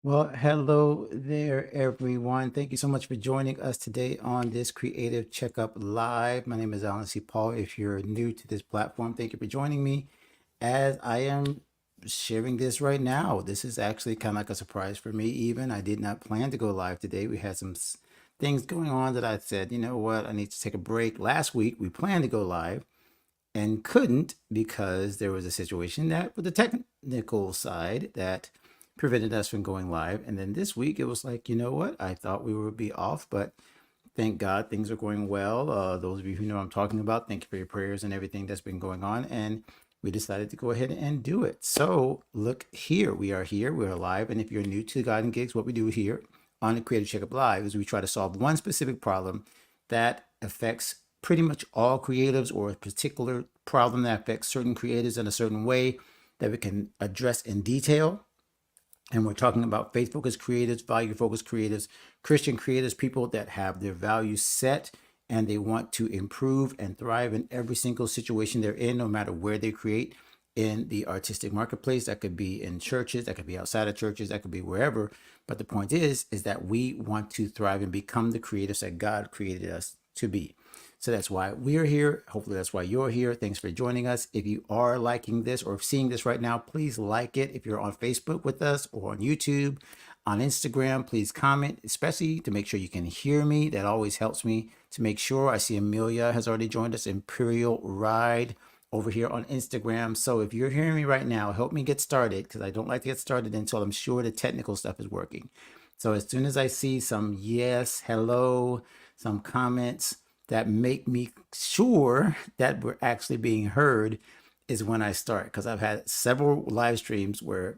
Well, hello there, everyone. Thank you so much for joining us today on this Creative Checkup Live. My name is Alan C. Paul. If you're new to this platform, thank you for joining me as I am sharing this right now. This is actually kind of like a surprise for me, even. I did not plan to go live today. We had some things going on that I said, you know what, I need to take a break. Last week, we planned to go live and couldn't because there was a situation that with the technical side that prevented us from going live. And then this week it was like, you know what? I thought we would be off, but thank God things are going well. Those of you who know what I'm talking about, thank you for your prayers and everything that's been going on. And we decided to go ahead and do it. So look here, we are here, we're live. And if you're new to God and Gigs, what we do here on the Creative Checkup Live is we try to solve one specific problem that affects pretty much all creatives, or a particular problem that affects certain creatives in a certain way that we can address in detail. And we're talking about faith focused creatives, value focused creatives, Christian creatives, people that have their values set and they want to improve and thrive in every single situation they're in, no matter where they create in the artistic marketplace. That could be in churches, that could be outside of churches, that could be wherever. But the point is that we want to thrive and become the creatives that God created us to be. So that's why we're here. Hopefully, that's why you're here. Thanks for joining us. If you are liking this or seeing this right now, please like it. If you're on Facebook with us or on YouTube, on Instagram, please comment, especially to make sure you can hear me. That always helps me to make sure. I see Amelia has already joined us, Imperial Ride over here on Instagram. So if you're hearing me right now, help me get started because I don't like to get started until I'm sure the technical stuff is working. So as soon as I see some yes, hello, some comments that make me sure that we're actually being heard is when I start. Because I've had several live streams where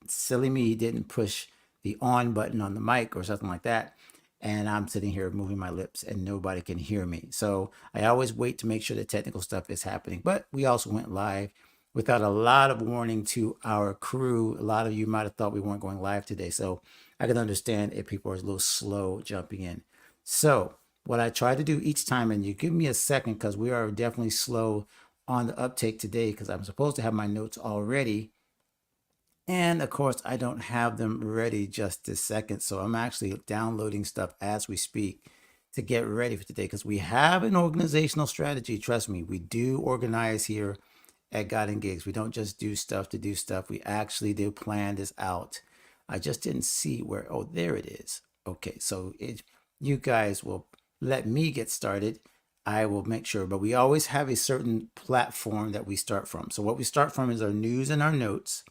silly me didn't push the on button on the mic or something like that. And I'm sitting here moving my lips and nobody can hear me. So I always wait to make sure the technical stuff is happening. But we also went live without a lot of warning to our crew. A lot of you might have thought we weren't going live today. So I can understand if people are a little slow jumping in. So what I try to do each time, and you give me a second because we are definitely slow on the uptake today because I'm supposed to have my notes already. And of course, I don't have them ready just this second. So I'm actually downloading stuff as we speak to get ready for today because we have an organizational strategy. Trust me, we do organize here at God and Gigs. We don't just do stuff to do stuff. We actually do plan this out. I just didn't see where, oh, there it is. Okay, so you guys will let me get started. I will make sure, but we always have a certain platform that we start from. So what we start from is our news and our notes.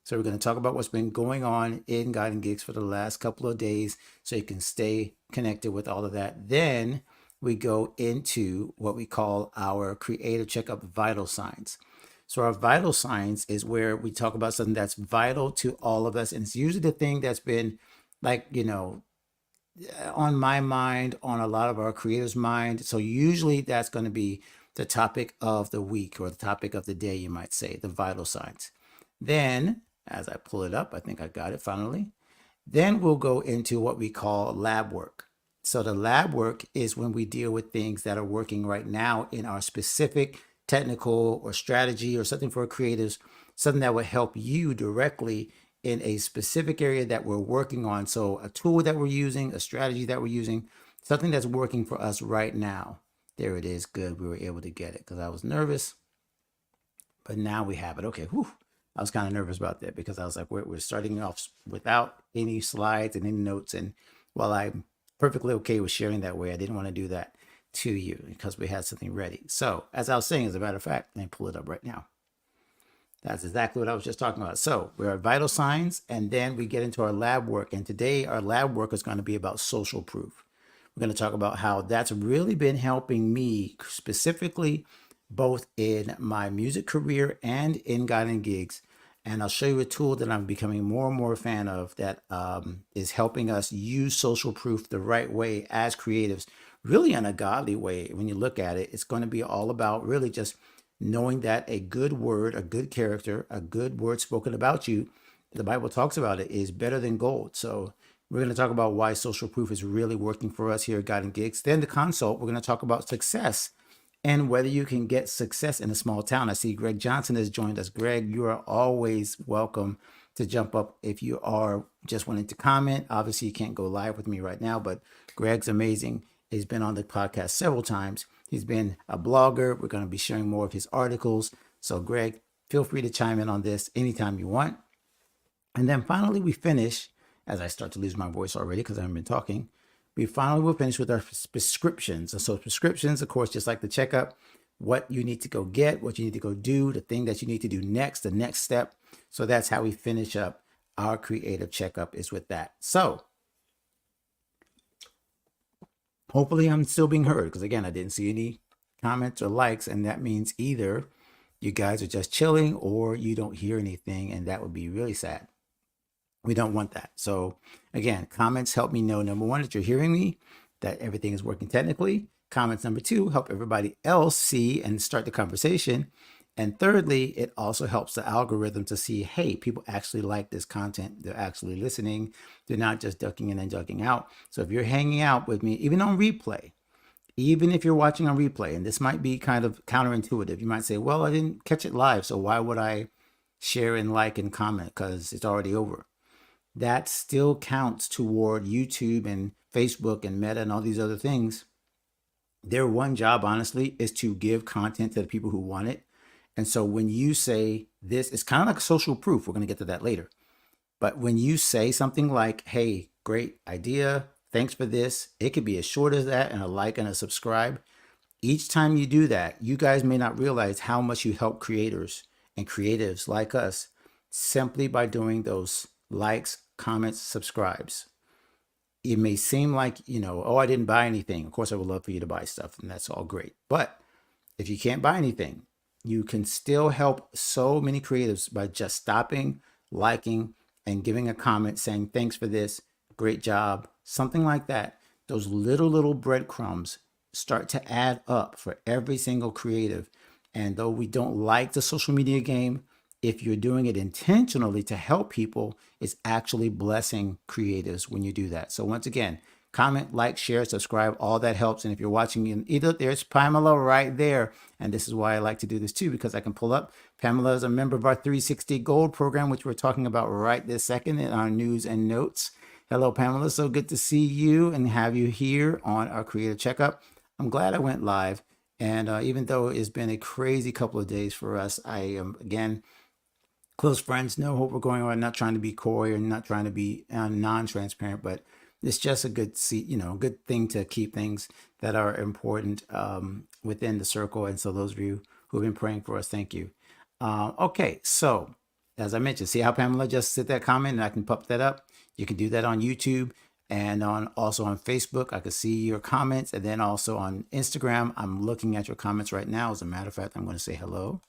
So we're going to talk about what's been going on in God and Gigs for the last couple of days so you can stay connected with all of that. Then we go into what we call our Creative Checkup Vital Signs. So our vital signs is where we talk about something that's vital to all of us. And it's usually the thing that's been like, on my mind, on a lot of our creators' mind. So usually that's going to be the topic of the week or the topic of the day, you might say, the vital signs. Then, as I pull it up, I think I got it finally. Then we'll go into what we call lab work. So the lab work is when we deal with things that are working right now in our specific technical or strategy or something for creatives, something that will help you directly in a specific area that we're working on. So a tool that we're using, a strategy that we're using, something that's working for us right now. There it is. Good. We were able to get it because I was nervous, but now we have it. Okay. Whew. I was kind of nervous about that because I was like, we're starting off without any slides and any notes. And while I'm perfectly okay with sharing that way, I didn't want to do that to you because we had something ready. So as I was saying, as a matter of fact, let me pull it up right now. That's exactly what I was just talking about. So we're at vital signs, and then we get into our lab work. And today our lab work is going to be about social proof. We're going to talk about how that's really been helping me specifically both in my music career and in God and Gigs. And I'll show you a tool that I'm becoming more and more a fan of that is helping us use social proof the right way as creatives, really in a godly way. When you look at it, it's going to be all about really just knowing that a good word, a good character, a good word spoken about you, the Bible talks about it, is better than gold. So we're going to talk about why social proof is really working for us here at God and Gigs. Then the consult, we're going to talk about success and whether you can get success in a small town. I see Greg Johnson has joined us. Greg, you are always welcome to jump up if you are just wanting to comment. Obviously, you can't go live with me right now, but Greg's amazing. He's been on the podcast several times. He's been a blogger. We're going to be sharing more of his articles. So, Greg, feel free to chime in on this anytime you want. And then finally, we finish, as I start to lose my voice already because I haven't been talking, we finally will finish with our prescriptions. And so prescriptions, of course, just like the checkup, what you need to go get, what you need to go do, the thing that you need to do next, the next step. So that's how we finish up our creative checkup, is with that. So hopefully I'm still being heard, because again, I didn't see any comments or likes, and that means either you guys are just chilling or you don't hear anything, and that would be really sad. We don't want that. So again, comments help me know, number one, that you're hearing me, that everything is working technically. Comments number two help everybody else see and start the conversation. And thirdly, it also helps the algorithm to see, hey, people actually like this content. They're actually listening. They're not just ducking in and ducking out. So if you're hanging out with me, even on replay, even if you're watching on replay, and this might be kind of counterintuitive, you might say, well, I didn't catch it live, so why would I share and like and comment, because it's already over? That still counts toward YouTube and Facebook and Meta and all these other things. Their one job, honestly, is to give content to the people who want it. And so when you say this, it's kind of like social proof. We're going to get to that later. But when you say something like, hey, great idea, thanks for this, it could be as short as that, and a like and a subscribe. Each time you do that, you guys may not realize how much you help creators and creatives like us simply by doing those likes, comments, subscribes. It may seem like, oh, I didn't buy anything. Of course, I would love for you to buy stuff, and that's all great. But if you can't buy anything, you can still help so many creatives by just stopping, liking, and giving a comment saying, thanks for this, great job, something like that. Those little breadcrumbs start to add up for every single creative. And though we don't like the social media game, if you're doing it intentionally to help people, it's actually blessing creatives when you do that. So once again, comment, like, share, subscribe, all that helps. And if you're watching in either, there's Pamela right there. And this is why I like to do this too, because I can pull up. Pamela is a member of our 360 Gold program, which we're talking about right this second in our news and notes. Hello, Pamela. So good to see you and have you here on our Creative Checkup. I'm glad I went live. And even though it's been a crazy couple of days for us, I am, again, close friends know what we're going on. Not trying to be coy or not trying to be non-transparent, but it's just a good good thing to keep things that are important within the circle. And so those of you who have been praying for us, thank you. Okay, so as I mentioned, see how Pamela just said that comment, and I can pop that up. You can do that on YouTube and also on Facebook. I can see your comments, and then also on Instagram. I'm looking at your comments right now. As a matter of fact, I'm going to say hello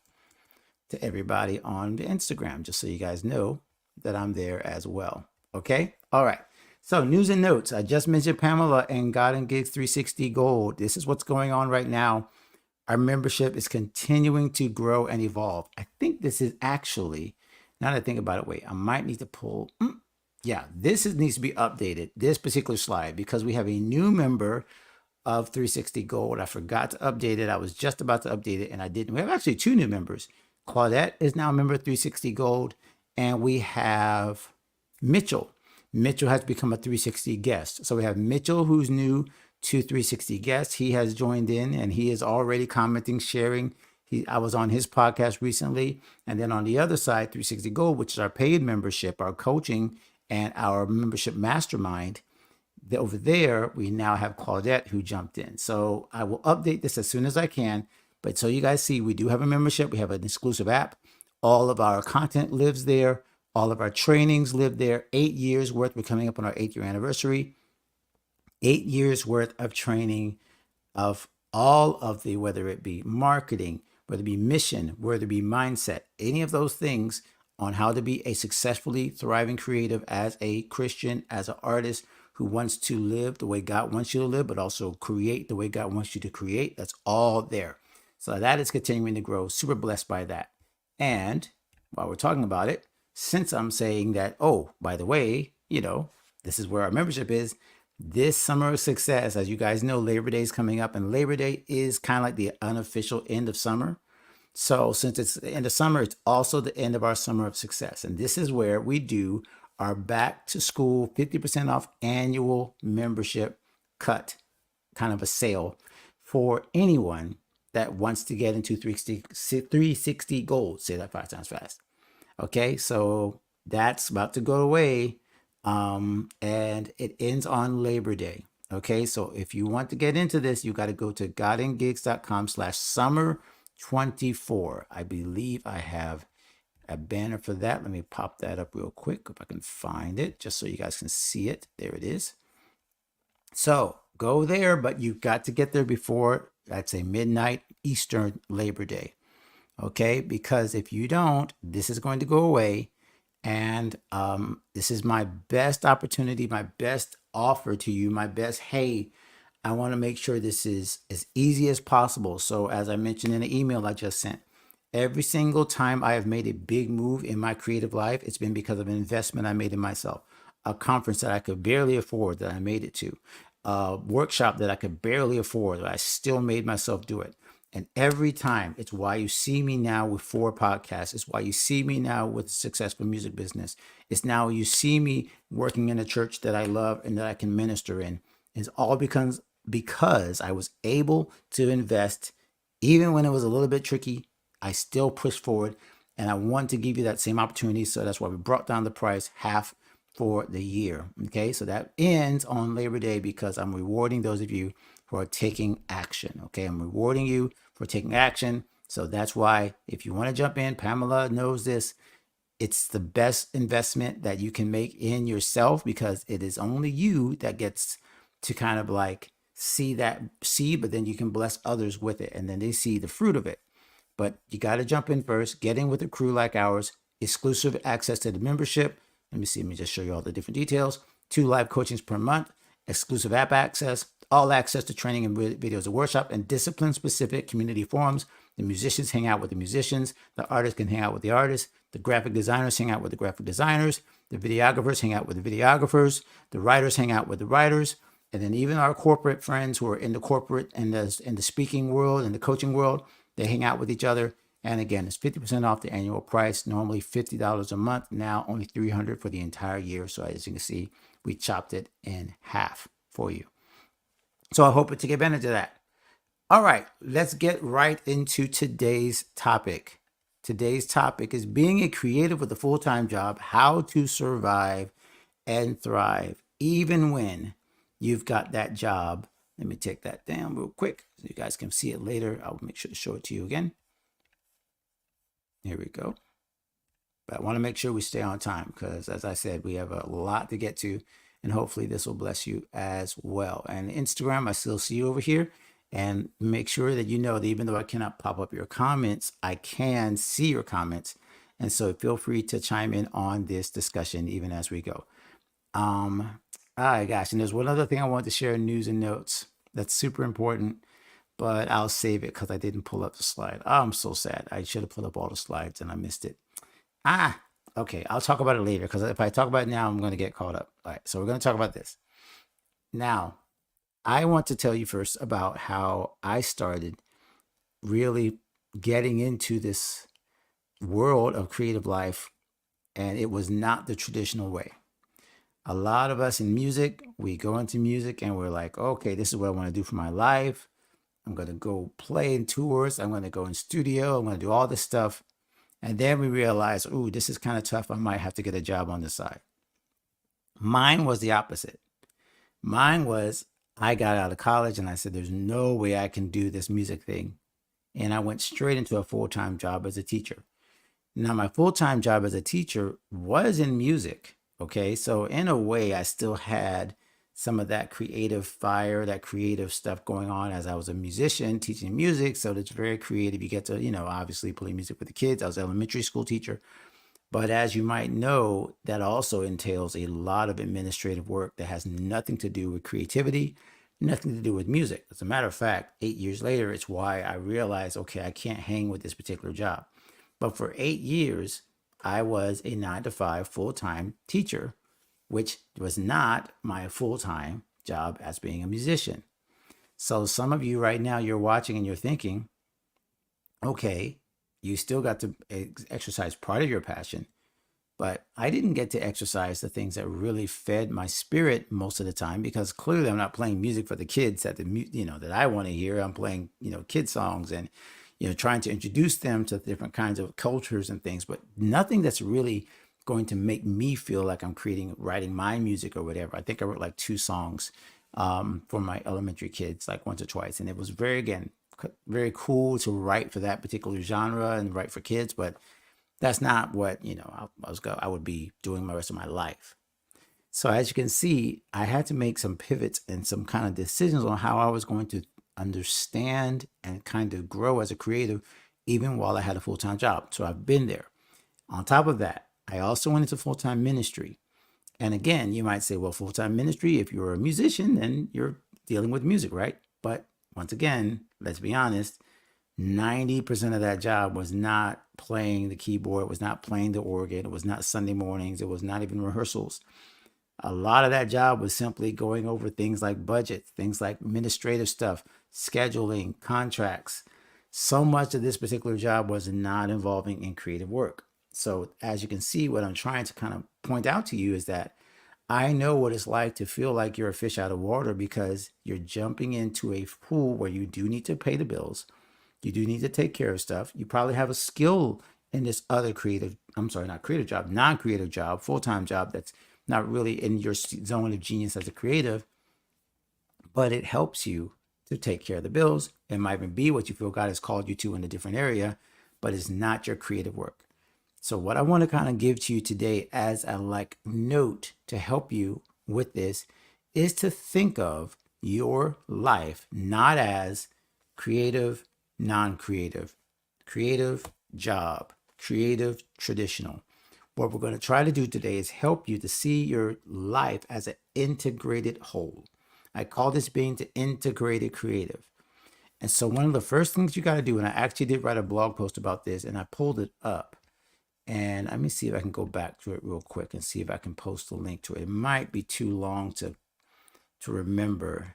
to everybody on the Instagram, just so you guys know that I'm there as well. Okay. All right. So news and notes. I just mentioned Pamela and God and Gigs 360 Gold. This is what's going on right now. Our membership is continuing to grow and evolve. I think this is actually, now that I think about it, wait, I might need to pull. Yeah, needs to be updated, this particular slide, because we have a new member of 360 Gold. I forgot to update it. I was just about to update it and I didn't. We have actually two new members. Claudette is now a member of 360 Gold, and we have Mitchell. Mitchell has become a 360 guest. So we have Mitchell, who's new to 360 guests. He has joined in and he is already commenting, sharing. I was on his podcast recently. And then on the other side, 360 Gold, which is our paid membership, our coaching, and our membership mastermind. Over there, we now have Claudette who jumped in. So I will update this as soon as I can. But so you guys see, we do have a membership. We have an exclusive app. All of our content lives there. All of our trainings live there. 8 years worth. We're coming up on our 8-year anniversary. 8 years worth of training of all of the, whether it be marketing, whether it be mission, whether it be mindset, any of those things on how to be a successfully thriving creative as a Christian, as an artist who wants to live the way God wants you to live, but also create the way God wants you to create. That's all there. So that is continuing to grow. Super blessed by that. And while we're talking about it, since I'm saying that, oh, by the way, this is where our membership is. This summer of success, as you guys know, Labor Day is coming up, and Labor Day is kind of like the unofficial end of summer. So since it's the end of summer, it's also the end of our summer of success. And this is where we do our back to school 50% off annual membership cut, kind of a sale for anyone that wants to get into 360 gold. Say that 5 times fast. Okay, so that's about to go away, and it ends on Labor Day. Okay, so if you want to get into this, you got to go to godandgigs.com/summer24. I believe I have a banner for that. Let me pop that up real quick if I can find it, just so you guys can see it. There it is. So go there, but you've got to get there before, I'd say, midnight Eastern Labor Day. Okay, because if you don't, this is going to go away. And this is my best opportunity, my best offer to you, my best, hey, I want to make sure this is as easy as possible. So as I mentioned in the email I just sent, every single time I have made a big move in my creative life, it's been because of an investment I made in myself. A conference that I could barely afford, that I made it to. A workshop that I could barely afford, that I still made myself do it. And every time, it's why you see me now with 4 podcasts. It's why you see me now with a successful music business. It's now you see me working in a church that I love and that I can minister in. It's all because I was able to invest, even when it was a little bit tricky. I still pushed forward, and I want to give you that same opportunity. So that's why we brought down the price half for the year. Okay, so that ends on Labor Day because I'm rewarding those of you who are taking action. Okay, I'm rewarding you for taking action. So that's why, if you want to jump in, Pamela knows this. It's the best investment that you can make in yourself, because it is only you that gets to kind of like see that seed, but then you can bless others with it, and then they see the fruit of it. But you got to jump in first, get in with a crew like ours, exclusive access to the membership. Let me see, let me just show you all the different details. 2 live coachings per month, exclusive app access, all access to training and videos of workshop, and discipline-specific community forums. The musicians hang out with the musicians. The artists can hang out with the artists. The graphic designers hang out with the graphic designers. The videographers hang out with the videographers. The writers hang out with the writers. And then even our corporate friends who are in the corporate and the speaking world and the coaching world, they hang out with each other. And again, it's 50% off the annual price, normally $50 a month, now only $300 for the entire year. So as you can see, we chopped it in half for you. So I hope to take advantage of that. All right, let's get right into today's topic. Today's topic is being a creative with a full-time job, how to survive and thrive, even when you've got that job. Let me take that down real quick so you guys can see it later. I'll make sure to show it to you again. Here we go. But I want to make sure we stay on time because, as I said, we have a lot to get to, and hopefully this will bless you as well. And Instagram, I still see you over here. And make sure that you know that even though I cannot pop up your comments, I can see your comments. And so feel free to chime in on this discussion even as we go. All right, guys. And there's one other thing I want to share, news and notes. That's super important, but I'll save it because I didn't pull up the slide. Oh, I'm so sad. I should have pulled up all the slides and I missed it. Okay. I'll talk about it later because if I talk about it now, I'm going to get caught up. All right. So we're going to talk about this. Now, I want to tell you first about how I started really getting into this world of creative life, and it was not the traditional way. A lot of us in music, we go into music and we're like, okay, this is what I want to do for my life. I'm going to go play in tours. I'm going to go in studio. I'm going to do all this stuff. And then we realize, ooh, this is kind of tough. I might have to get a job on the side. Mine was the opposite. Mine was, I got out of college and I said, there's no way I can do this music thing. And I went straight into a full-time job as a teacher. Now, my full-time job as a teacher was in music. Okay, so in a way, I still had some of that creative fire, that creative stuff going on as I was a musician teaching music. So it's very creative. You get to, obviously play music with the kids. I was an elementary school teacher. But as you might know, that also entails a lot of administrative work that has nothing to do with creativity, nothing to do with music. As a matter of fact, 8 years later, it's why I realized, okay, I can't hang with this particular job. But for 8 years, I was a 9-to-5 full-time teacher, which was not my full-time job as being a musician. So some of you right now, you're watching and you're thinking, okay, You still got to exercise part of your passion, but I didn't get to exercise the things that really fed my spirit most of the time, because clearly I'm not playing music for the kids that that I want to hear. I'm playing, kid songs, and trying to introduce them to different kinds of cultures and things, but nothing that's really going to make me feel like I'm writing my music or whatever. I think I wrote like 2 songs for my elementary kids, like once or twice, and it was very cool to write for that particular genre and write for kids, but that's not what I would be doing the rest of my life. So as you can see, I had to make some pivots and some kind of decisions on how I was going to understand and kind of grow as a creative, even while I had a full-time job. So I've been there. On top of that, I also went into full-time ministry. And again, you might say, well, full-time ministry, if you're a musician, then you're dealing with music, right? But once again, let's be honest, 90% of that job was not playing the keyboard, it was not playing the organ, it was not Sunday mornings, it was not even rehearsals. A lot of that job was simply going over things like budget, things like administrative stuff, scheduling, contracts. So much of this particular job was not involving in creative work. So as you can see, what I'm trying to kind of point out to you is that I know what it's like to feel like you're a fish out of water, because you're jumping into a pool where you do need to pay the bills. You do need to take care of stuff. You probably have a skill in this other non-creative job, full-time job that's not really in your zone of genius as a creative, but it helps you to take care of the bills. It might even be what you feel God has called you to in a different area, but it's not your creative work. So what I want to kind of give to you today as a note to help you with this is to think of your life not as creative, non-creative, creative, job, creative, traditional. What we're going to try to do today is help you to see your life as an integrated whole. I call this being the integrated creative. And so one of the first things you got to do, and I actually did write a blog post about this, and I pulled it up. And let me see if I can go back to it real quick and see if I can post a link to it. It might be too long to remember,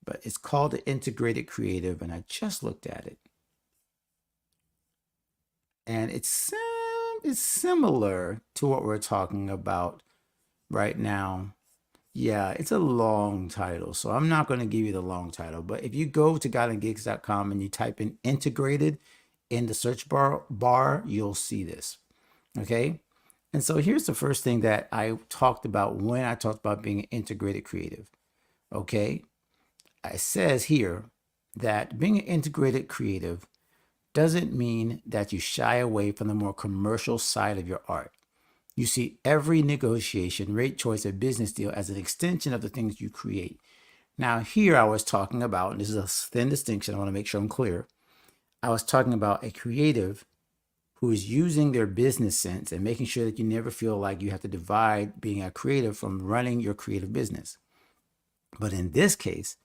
but it's called the integrated creative, and I just looked at it. And it's similar to what we're talking about right now. Yeah, it's a long title, so I'm not going to give you the long title. But if you go to godandgigs.com and you type in integrated in the search bar, you'll see this. Okay. And so here's the first thing that I talked about when I talked about being an integrated creative. Okay. It says here that being an integrated creative doesn't mean that you shy away from the more commercial side of your art. You see every negotiation, rate choice, or business deal as an extension of the things you create. Now, here I was talking about, and this is a thin distinction, I want to make sure I'm clear. I was talking about a creative who is using their business sense and making sure that you never feel like you have to divide being a creative from running your creative business. But in this case,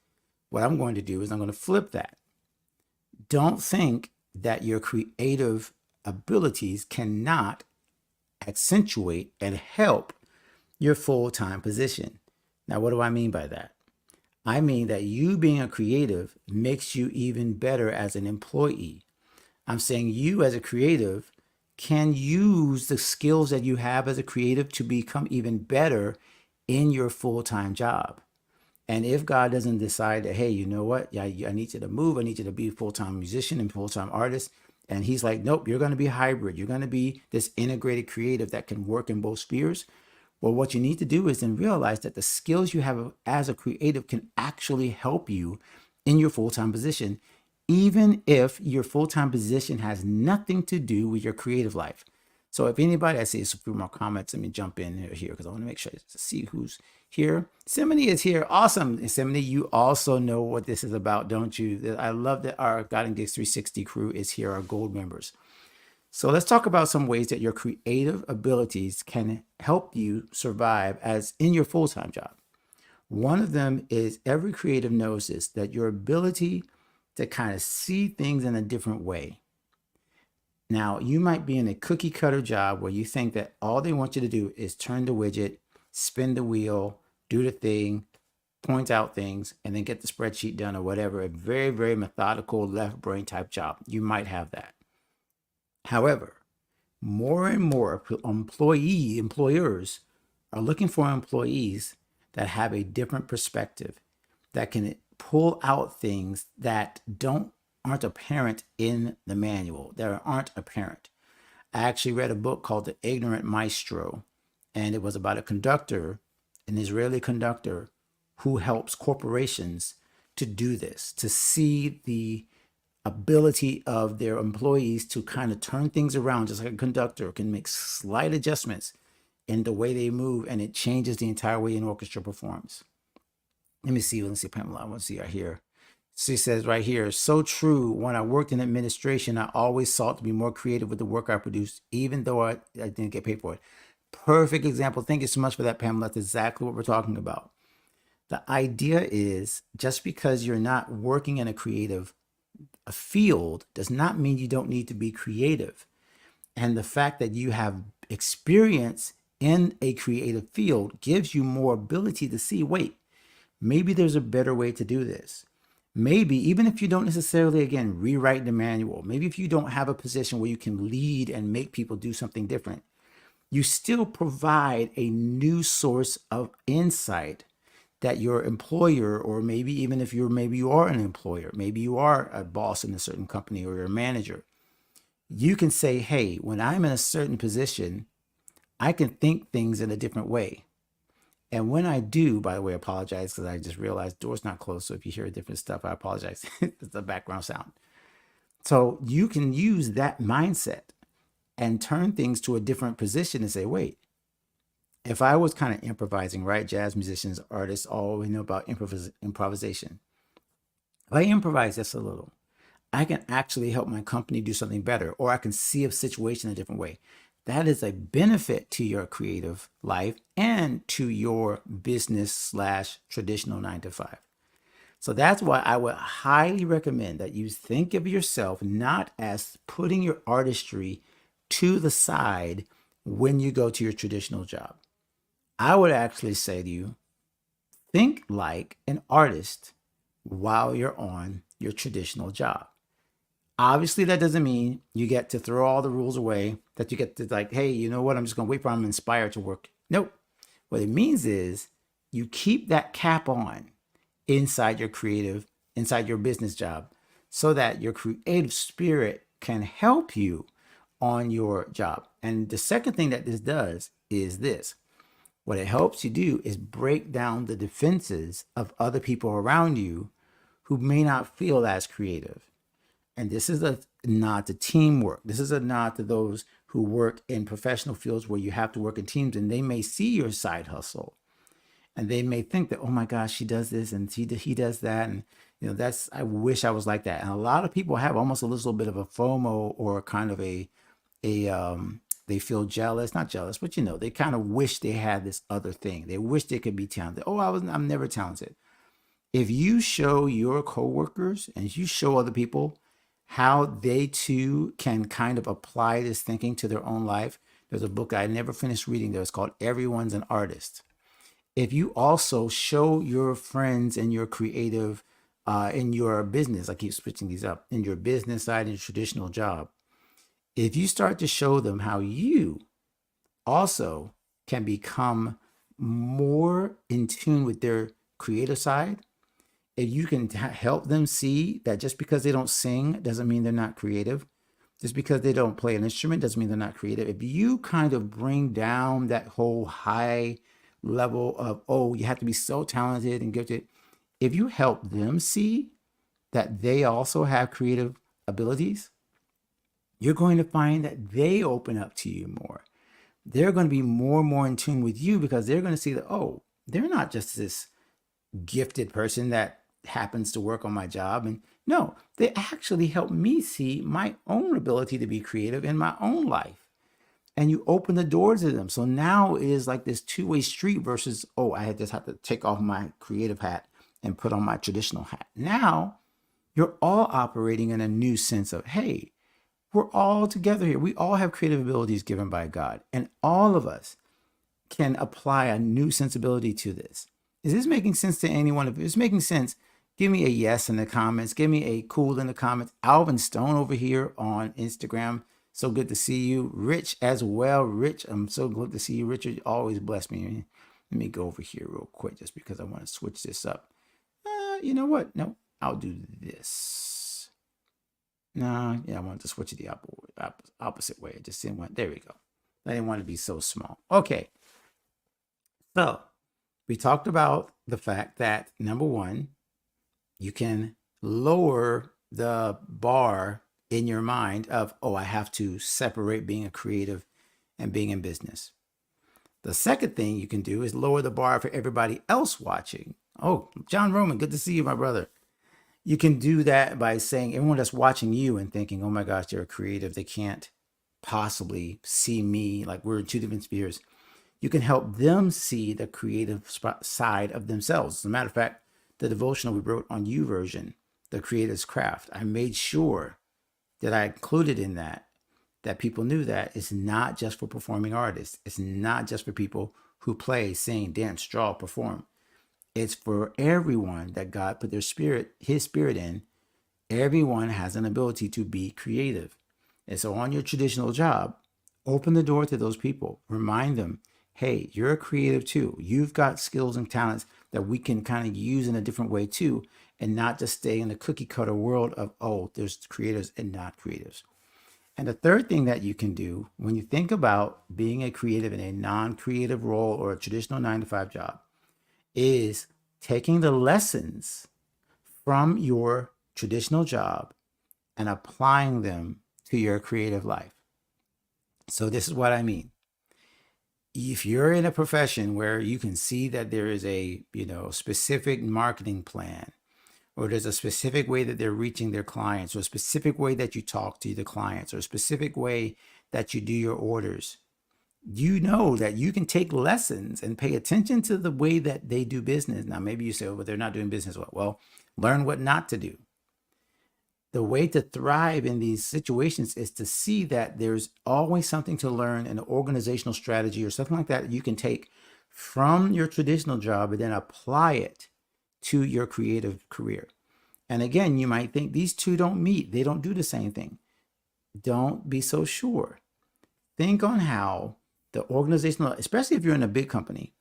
what I'm going to do is I'm going to flip that. Don't think that your creative abilities cannot accentuate and help your full-time position. Now, what do I mean by that? I mean that you being a creative makes you even better as an employee. I'm saying you as a creative can use the skills that you have as a creative to become even better in your full-time job. And if God doesn't decide that, hey, you know what? Yeah, I need you to move. I need you to be a full-time musician and full-time artist. And he's like, nope, you're going to be hybrid. You're going to be this integrated creative that can work in both spheres. Well, what you need to do is then realize that the skills you have as a creative can actually help you in your full-time position, even if your full-time position has nothing to do with your creative life. So if anybody, I see a few more comments, let me jump in here because I want to make sure to see who's here. Simony is here. Awesome. And Simony, you also know what this is about, don't you? I love that our God and Gigs 360 crew is here, our gold members. So let's talk about some ways that your creative abilities can help you survive as in your full-time job. One of them is, every creative knows this, that your ability to kind of see things in a different way. Now, you might be in a cookie cutter job where you think that all they want you to do is turn the widget, spin the wheel, do the thing, point out things, and then get the spreadsheet done or whatever. A very, very methodical left brain type job. You might have that. However, more and more employers are looking for employees that have a different perspective, that can pull out things that aren't apparent in the manual, that aren't apparent. I actually read a book called The Ignorant Maestro, and it was about a conductor, an Israeli conductor, who helps corporations to do this, to see the ability of their employees to kind of turn things around, just like a conductor can make slight adjustments in the way they move, and it changes the entire way an orchestra performs. Let me see, Pamela, I want to see right here. She says right here, so true. When I worked in administration, I always sought to be more creative with the work I produced, even though I didn't get paid for it. Perfect example. Thank you so much for that, Pamela. That's exactly what we're talking about. The idea is, just because you're not working in a field does not mean you don't need to be creative. And the fact that you have experience in a creative field gives you more ability to see, wait, maybe there's a better way to do this. Maybe even if you don't necessarily, again, rewrite the manual, maybe if you don't have a position where you can lead and make people do something different, you still provide a new source of insight that your employer, or maybe even if maybe you are an employer, maybe you are a boss in a certain company or you're a manager, you can say, hey, when I'm in a certain position, I can think things in a different way. And when I do, by the way, I apologize because I just realized door's not closed. So if you hear different stuff, I apologize. It's the background sound. So you can use that mindset and turn things to a different position and say, wait, if I was kind of improvising, right? Jazz musicians, artists, all we know about improvisation. If I improvise just a little, I can actually help my company do something better, or I can see a situation a different way. That is a benefit to your creative life and to your business / traditional 9 to 5. So that's why I would highly recommend that you think of yourself not as putting your artistry to the side when you go to your traditional job. I would actually say to you, think like an artist while you're on your traditional job. Obviously, that doesn't mean you get to throw all the rules away, that you get to like, hey, you know what? I'm just going to wait for I'm inspired to work. Nope. What it means is you keep that cap on inside your business job, so that your creative spirit can help you on your job. And the second thing that this does is this. What it helps you do is break down the defenses of other people around you who may not feel as creative. And this is a nod to teamwork. This is a nod to those who work in professional fields where you have to work in teams, and they may see your side hustle and they may think that, oh my gosh, she does this and he does that. And, I wish I was like that. And a lot of people have almost a little bit of a FOMO, or kind of they feel jealous, not jealous, but they kind of wish they had this other thing. They wish they could be talented. Oh, I'm never talented. If you show your coworkers and you show other people how they too can kind of apply this thinking to their own life. There's a book I never finished reading there. It's called Everyone's an Artist. If you also show your friends and your creative in your business, I keep switching these up, in your business side and your traditional job, if you start to show them how you also can become more in tune with their creative side, if you can help them see that just because they don't sing doesn't mean they're not creative, just because they don't play an instrument doesn't mean they're not creative. If you kind of bring down that whole high level of, oh, you have to be so talented and gifted, if you help them see that they also have creative abilities, you're going to find that they open up to you more. They're going to be more and more in tune with you, because they're going to see that, oh, they're not just this gifted person that happens to work on my job. And no, they actually help me see my own ability to be creative in my own life. And you open the doors to them. So now it is like this two-way street versus, oh, I just have to take off my creative hat and put on my traditional hat. Now you're all operating in a new sense of, hey, we're all together here. We all have creative abilities given by God, and all of us can apply a new sensibility to this. Is this making sense to anyone? If it's making sense, give me a yes in the comments. Give me a cool in the comments. Alvin Stone over here on Instagram So good to see you. Rich as well. Rich, I'm so glad to see you. Richard, you always bless me. Let me go over here real quick just because I want to switch this up. You know what? No, I'll do this. No, yeah, I wanted to switch it the opposite way. I just didn't want, there we go. I didn't want to be so small. Okay. So we talked about the fact that number one, you can lower the bar in your mind of, oh, I have to separate being a creative and being in business. The second thing you can do is lower the bar for everybody else watching. Oh, John Roman, good to see you, my brother. You can do that by saying everyone that's watching you and thinking, oh my gosh, they're a creative. They can't possibly see me. Like we're in two different spheres. You can help them see the creative side of themselves. As a matter of fact, the devotional we wrote on YouVersion, The Creative's Craft, I made sure that I included in that people knew that it's not just for performing artists. It's not just for people who play, sing, dance, draw, perform. It's for everyone that God put their spirit, his spirit in. Everyone has an ability to be creative. And so on your traditional job, open the door to those people. Remind them, hey, you're a creative too. You've got skills and talents that we can kind of use in a different way too, and not just stay in the cookie cutter world of, oh, there's creatives and not creatives. And the third thing that you can do when you think about being a creative in a non-creative role or a traditional 9-to-5 job is taking the lessons from your traditional job and applying them to your creative life. So this is what I mean. If you're in a profession where you can see that there is a, specific marketing plan, or there's a specific way that they're reaching their clients, or a specific way that you talk to the clients, or a specific way that you do your orders, you know that you can take lessons and pay attention to the way that they do business. Now, maybe you say, oh, but they're not doing business well. Well, learn what not to do. The way to thrive in these situations is to see that there's always something to learn, an organizational strategy or something like that you can take from your traditional job and then apply it to your creative career. And again, you might think these two don't meet. They don't do the same thing. Don't be so sure. Think on how the organizational, especially if you're in a big company,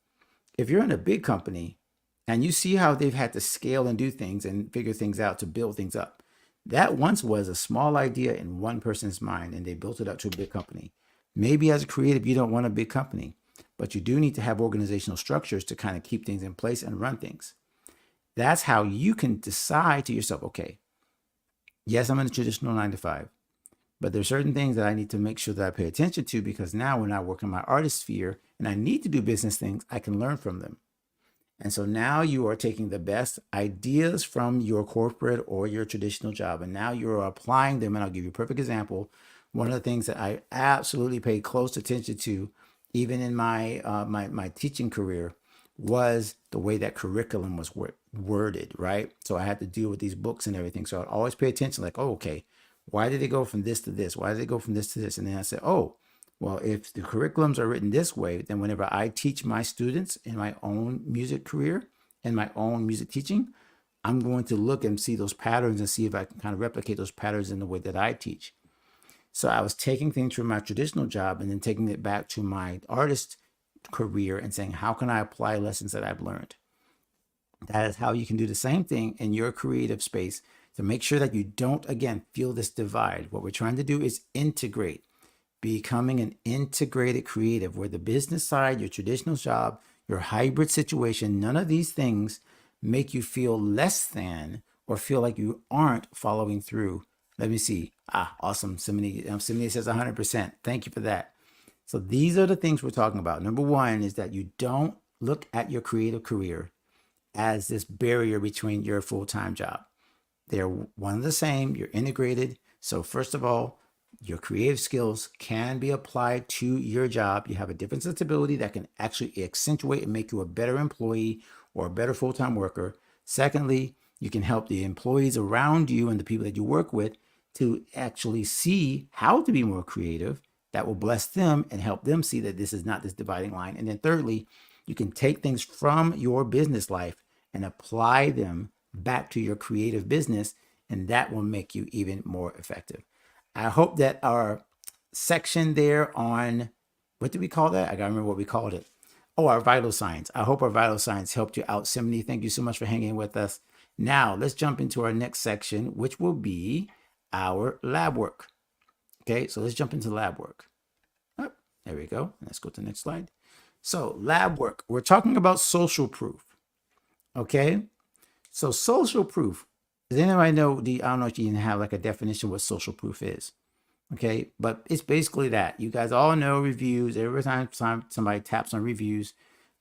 and you see how they've had to scale and do things and figure things out to build things up. That once was a small idea in one person's mind, and they built it up to a big company. Maybe as a creative, you don't want a big company, but you do need to have organizational structures to kind of keep things in place and run things. That's how you can decide to yourself, okay, yes, I'm in a traditional 9-to-5, but there's certain things that I need to make sure that I pay attention to, because now when I work in my artist sphere and I need to do business things, I can learn from them. And so now you are taking the best ideas from your corporate or your traditional job, and now you're applying them. And I'll give you a perfect example. One of the things that I absolutely paid close attention to, even in my my teaching career, was the way that curriculum was worded, right? So I had to deal with these books and everything. So I'd always pay attention, like, oh, okay, why did they go from this to this? Why did they go from this to this? And then I said, oh, well, if the curriculums are written this way, then whenever I teach my students in my own music career and my own music teaching, I'm going to look and see those patterns and see if I can kind of replicate those patterns in the way that I teach. So I was taking things from my traditional job and then taking it back to my artist career and saying, how can I apply lessons that I've learned? That is how you can do the same thing in your creative space to make sure that you don't, again, feel this divide. What we're trying to do is integrate, becoming an integrated creative, where the business side, your traditional job, your hybrid situation, none of these things make you feel less than or feel like you aren't following through. Let me see. Awesome. Simone says 100%. Thank you for that. So these are the things we're talking about. Number one is that you don't look at your creative career as this barrier between your full-time job. They're one and the same. You're integrated. So first of all, your creative skills can be applied to your job. You have a different sensibility that can actually accentuate and make you a better employee or a better full-time worker. Secondly, you can help the employees around you and the people that you work with to actually see how to be more creative. That will bless them and help them see that this is not this dividing line. And then thirdly, you can take things from your business life and apply them back to your creative business, and that will make you even more effective. I hope that our section there on, what did we call that? I gotta remember what we called it. Oh, our vital signs. I hope our vital signs helped you out, Simony. Thank you so much for hanging with us. Now let's jump into our next section, which will be our lab work. Okay, so let's jump into lab work. Oh, there we go. Let's go to the next slide. So lab work, we're talking about social proof. Okay, so social proof. Does anybody know I don't know if you can have like a definition of what social proof is. Okay, but it's basically that. You guys all know reviews. Every time somebody taps on reviews,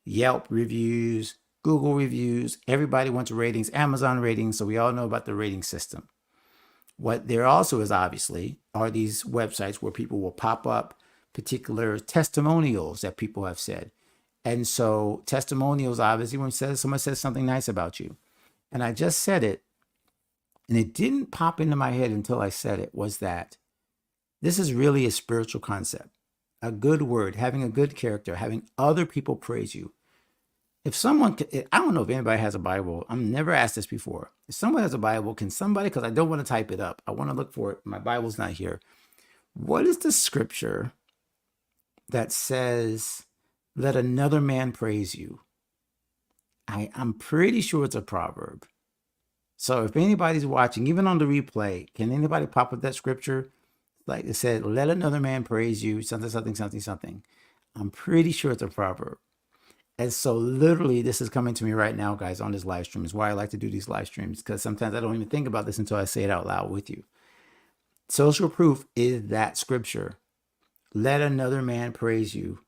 Yelp reviews, Google reviews, everybody wants ratings, Amazon ratings. So we all know about the rating system. What there also is obviously are these websites where people will pop up particular testimonials that people have said. And so testimonials, obviously, when someone says something nice about you, and I just said it, and it didn't pop into my head until I said it, was that this is really a spiritual concept. A good word, having a good character, having other people praise you. If someone, I don't know if anybody has a Bible. I've never asked this before. If someone has a Bible, can somebody, because I don't want to type it up, I want to look for it. My Bible's not here. What is the scripture that says, let another man praise you? I'm pretty sure it's a proverb. So if anybody's watching, even on the replay, can anybody pop up that scripture? Like it said, let another man praise you, something, something, something, something. I'm pretty sure it's a proverb. And so literally this is coming to me right now, guys, on this live stream. Is why I like to do these live streams, because sometimes I don't even think about this until I say it out loud with you. Social proof is that scripture. Let another man praise you.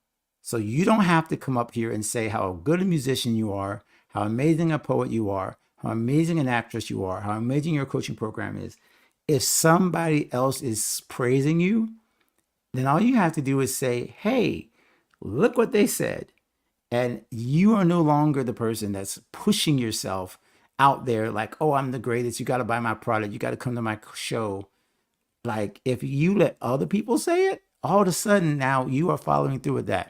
So you don't have to come up here and say how good a musician you are, how amazing a poet you are, how amazing an actress you are, how amazing your coaching program is. If somebody else is praising you, then all you have to do is say, hey, look what they said. And you are no longer the person that's pushing yourself out there like, oh, I'm the greatest. You got to buy my product. You got to come to my show. Like if you let other people say it, all of a sudden now you are following through with that.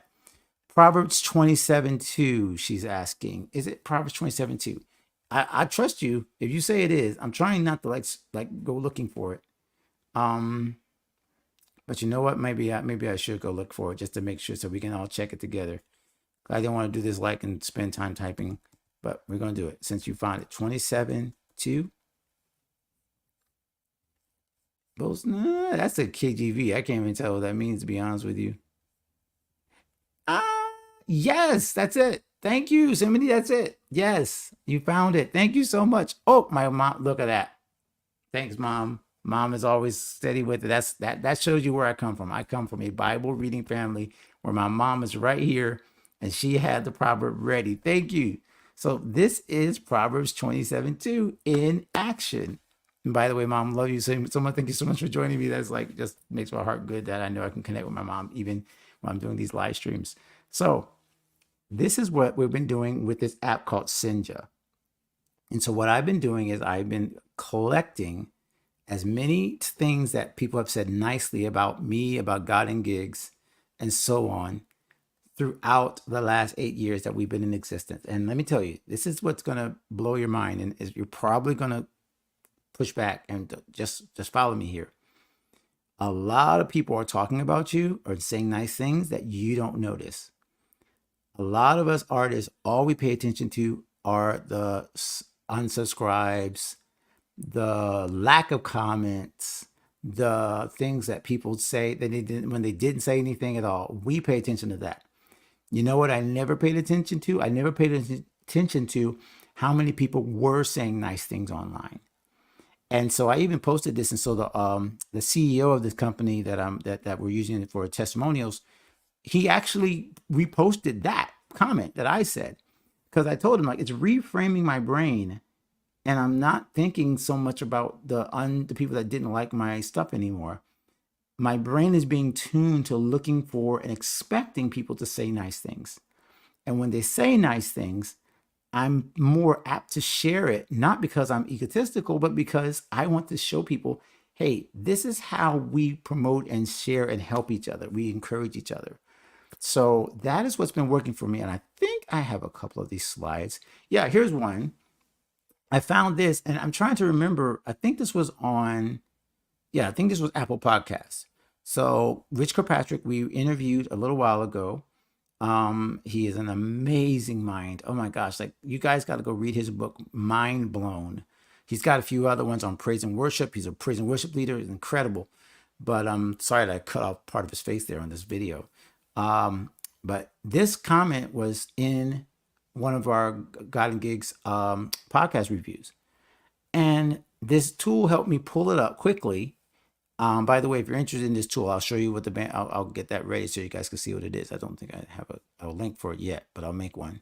Proverbs 27:2, she's asking. Is it Proverbs 27:2? I trust you. If you say it is, I'm trying not to like go looking for it. But you know what? Maybe I should go look for it just to make sure so we can all check it together. I didn't want to do this like and spend time typing, but we're going to do it since you found it. 27:2. That's a KJV. I can't even tell what that means, to be honest with you. Yes, that's it. Thank you, Simony. That's it. Yes, you found it. Thank you so much. Oh, my mom, look at that. Thanks, Mom. Mom is always steady with it. That shows you where I come from. I come from a Bible reading family where my mom is right here and she had the proverb ready. Thank you. So this is Proverbs 27:2 in action. And by the way, Mom, love you so much. Thank you so much for joining me. That's like just makes my heart good that I know I can connect with my mom even when I'm doing these live streams. So this is what we've been doing with this app called Senja. And so what I've been doing is I've been collecting as many things that people have said nicely about me, about God and Gigs, and so on throughout the last 8 years that we've been in existence. And let me tell you, this is what's going to blow your mind, and is you're probably going to push back and just follow me here. A lot of people are talking about you or saying nice things that you don't notice. A lot of us artists, all we pay attention to are the unsubscribes, the lack of comments, the things that people say that they didn't when they didn't say anything at all. We pay attention to that. You know what I never paid attention to? I never paid attention to how many people were saying nice things online. And so I even posted this, and so the CEO of this company that we're using for testimonials, he actually reposted that comment that I said, because I told him like it's reframing my brain, and I'm not thinking so much about the people that didn't like my stuff anymore. My brain is being tuned to looking for and expecting people to say nice things. And when they say nice things, I'm more apt to share it, not because I'm egotistical, but because I want to show people, hey, this is how we promote and share and help each other. We encourage each other. So that is what's been working for me. And I think I have a couple of these slides. Yeah, here's one. I found this, and I'm trying to remember. I think this was Apple Podcasts. So Rich Kirkpatrick, we interviewed a little while ago. He is an amazing mind. Oh my gosh, like you guys got to go read his book, Mind Blown. He's got a few other ones on praise and worship. He's a praise and worship leader. He's incredible. But I'm sorry that I cut off part of his face there on this video. But this comment was in one of our God and Gigs podcast reviews. And this tool helped me pull it up quickly. By the way, if you're interested in this tool, I'll show you what the band, I'll get that ready so you guys can see what it is. I don't think I have a link for it yet, but I'll make one.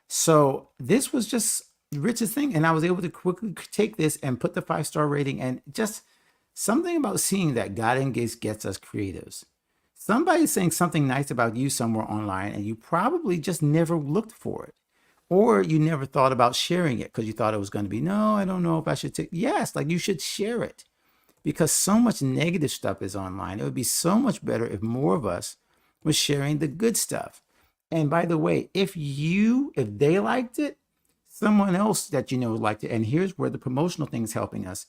So this was just Rich's thing. And I was able to quickly take this and put the 5-star rating, and just something about seeing that God and Gigs gets us creatives. Somebody's saying something nice about you somewhere online, and you probably just never looked for it. Or you never thought about sharing it because you thought it was going to be, no, I don't know if I should take. Yes, like you should share it, because so much negative stuff is online. It would be so much better if more of us was sharing the good stuff. And by the way, if they liked it, someone else that you know liked it. And here's where the promotional thing is helping us.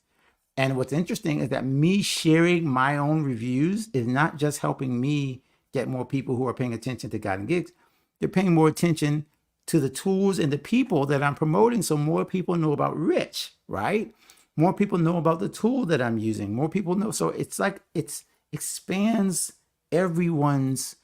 And what's interesting is that me sharing my own reviews is not just helping me get more people who are paying attention to God and Gigs. They're paying more attention to the tools and the people that I'm promoting, so more people know about Rich, right? More people know about the tool that I'm using. More people know. So it's like it expands everyone's.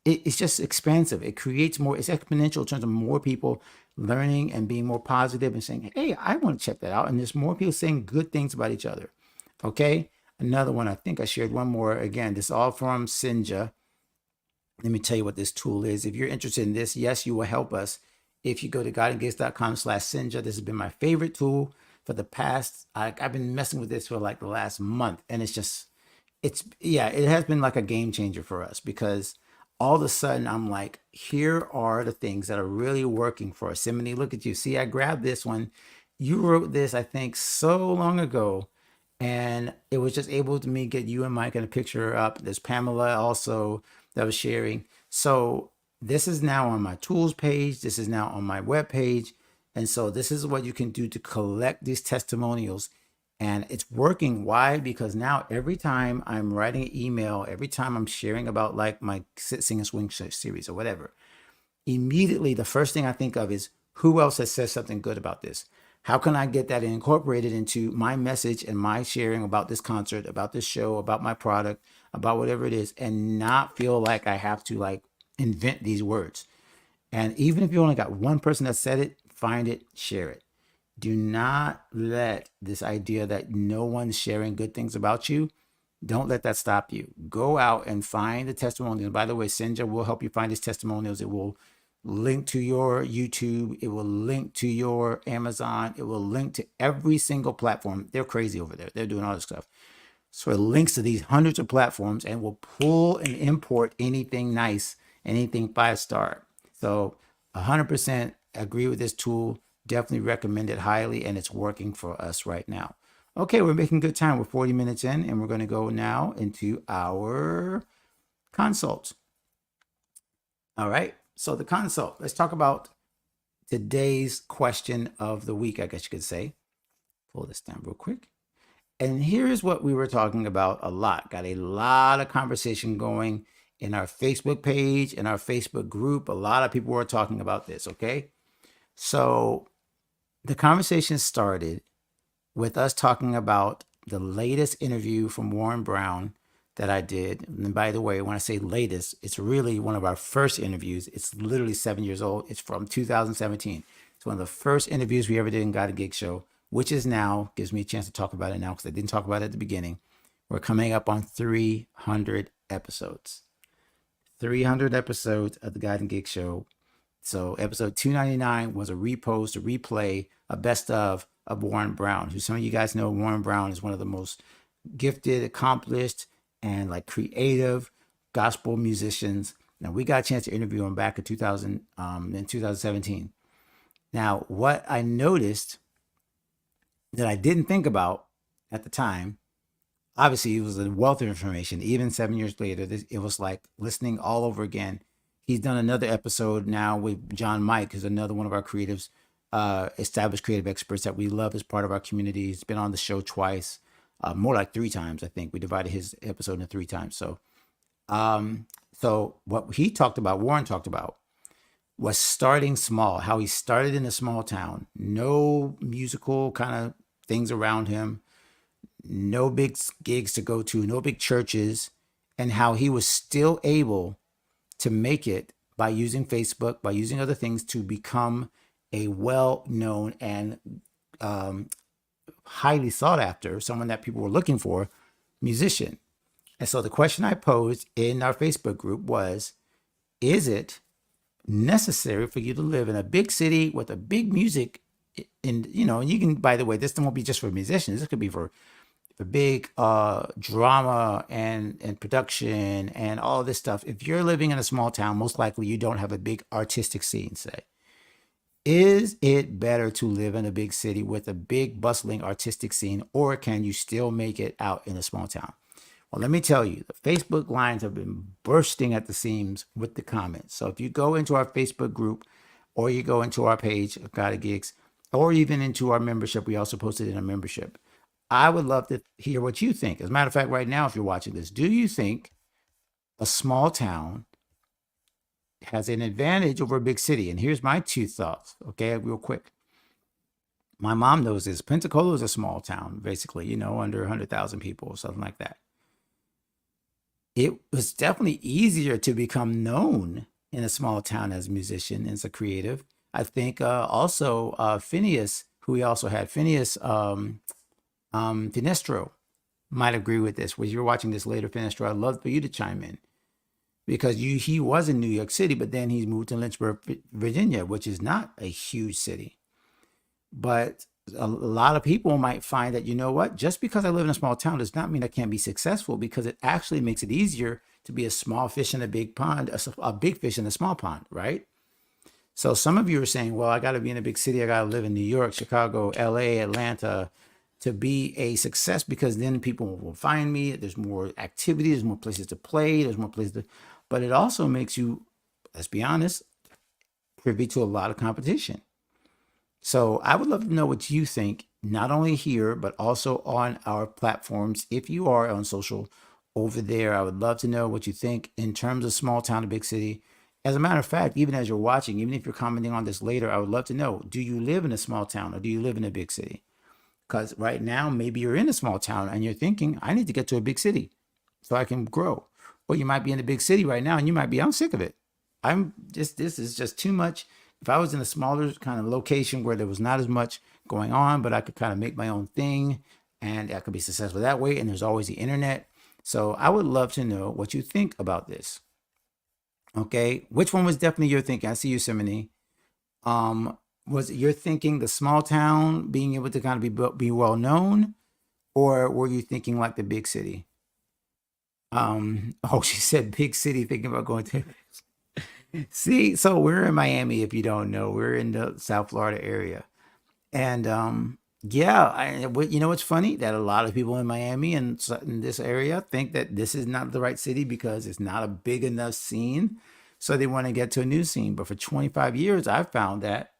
It's just expansive. It creates more. It's exponential in terms of more people learning and being more positive and saying, "Hey, I want to check that out." And there's more people saying good things about each other. Okay, another one. I think I shared one more. Again, this is all from Sinja. Let me tell you what this tool is. If you're interested in this, yes, you will help us. If you go to godandgigs.com/Sinja, this has been my favorite tool for the past. I've been messing with this for like the last month, and it has been like a game changer for us, because all of a sudden I'm like, here are the things that are really working for us. Simony, look at you. See, I grabbed this one. You wrote this, I think, so long ago, and it was just able to me get you and Mike in a picture up. There's Pamela also that was sharing. So this is now on my tools page. This is now on my web page. And so this is what you can do to collect these testimonials. And it's working. Why? Because now every time I'm writing an email, every time I'm sharing about like my Sit, Sing, and Swing series or whatever, immediately the first thing I think of is, who else has said something good about this? How can I get that incorporated into my message and my sharing about this concert, about this show, about my product, about whatever it is, and not feel like I have to like invent these words? And even if you only got one person that said it, find it, share it. Do not let this idea that no one's sharing good things about you, don't let that stop you. Go out and find the testimonials. By the way, Sinja will help you find these testimonials. It will link to your YouTube. It will link to your Amazon. It will link to every single platform. They're crazy over there. They're doing all this stuff. So it links to these hundreds of platforms and will pull and import anything nice, anything 5-star. So 100% agree with this tool. Definitely recommend it highly, and it's working for us right now. Okay, we're making good time. We're 40 minutes in, and we're going to go now into our consult. All right, so the consult. Let's talk about today's question of the week, I guess you could say. Pull this down real quick. And here's what we were talking about a lot. Got a lot of conversation going in our Facebook page, in our Facebook group. A lot of people were talking about this, okay? So the conversation started with us talking about the latest interview from Warren Brown that I did. And by the way, when I say latest, it's really one of our first interviews. It's literally 7 years old. It's from 2017. It's one of the first interviews we ever did in God and Gig Show, which is now, gives me a chance to talk about it now because I didn't talk about it at the beginning. We're coming up on 300 episodes. 300 episodes of the God and Gig Show. So episode 299 was a repost, a replay, a best of Warren Brown, who some of you guys know. Warren Brown is one of the most gifted, accomplished, and like creative gospel musicians. Now we got a chance to interview him back in 2017. Now, what I noticed that I didn't think about at the time, obviously it was a wealth of information. Even 7 years later, it was like listening all over again. He's done another episode now with John Mike, who's another one of our creatives, established creative experts that we love as part of our community. He's been on the show twice. more like 3 times. I think we divided his episode into 3 times. So what he talked about, Warren talked about, was starting small. How he started in a small town, no musical kind of things around him, no big gigs to go to, no big churches, and how he was still able to make it by using Facebook, by using other things to become a well-known and highly sought after, someone that people were looking for, musician. And so the question I posed in our Facebook group was, is it necessary for you to live in a big city with a big music and you can, by the way, this won't be just for musicians, this could be for the big drama and production and all this stuff. If you're living in a small town, most likely you don't have a big artistic scene, say. Is it better to live in a big city with a big bustling artistic scene, or can you still make it out in a small town? Well, let me tell you, the Facebook lines have been bursting at the seams with the comments. So if you go into our Facebook group, or you go into our page of Guide to Gigs, or even into our membership, we also posted in a membership, I would love to hear what you think. As a matter of fact, right now, if you're watching this, do you think a small town has an advantage over a big city? And here's my 2 thoughts, okay, real quick. My mom knows this. Pensacola is a small town, basically, under 100,000 people or something like that. It was definitely easier to become known in a small town as a musician, as a creative. I think also Phineas, who we also had, Phineas Finestro, might agree with this. When you're watching this later, Finestro, I'd love for you to chime in, because he was in New York City, but then he's moved to Lynchburg, Virginia, which is not a huge city. But a lot of people might find that, you know what, just because I live in a small town does not mean I can't be successful, because it actually makes it easier to be a small fish in a big pond, a big fish in a small pond, right? So some of you are saying, well, I got to be in a big city. I got to live in New York, Chicago, LA, Atlanta to be a success, because then people will find me. There's more activity. There's more places to play. There's more places to, but it also makes you, let's be honest, privy to a lot of competition. So I would love to know what you think, not only here, but also on our platforms. If you are on social over there, I would love to know what you think in terms of small town to big city. As a matter of fact, even as you're watching, even if you're commenting on this later, I would love to know, do you live in a small town or do you live in a big city? Because right now, maybe you're in a small town and you're thinking, I need to get to a big city so I can grow. Or you might be in a big city right now and you might be, I'm sick of it. This is just too much. If I was in a smaller kind of location where there was not as much going on, but I could kind of make my own thing and I could be successful that way. And there's always the internet. So I would love to know what you think about this. Okay. Which one was definitely your thinking? I see you, Simony. Was it your thinking the small town being able to kind of be well known, or were you thinking like the big city? Oh, she said big city, thinking about going to. See, so we're in Miami. If you don't know, we're in the South Florida area, and yeah, what's funny, that a lot of people in Miami and in this area think that this is not the right city because it's not a big enough scene, so they want to get to a new scene. But for 25 years, I've found that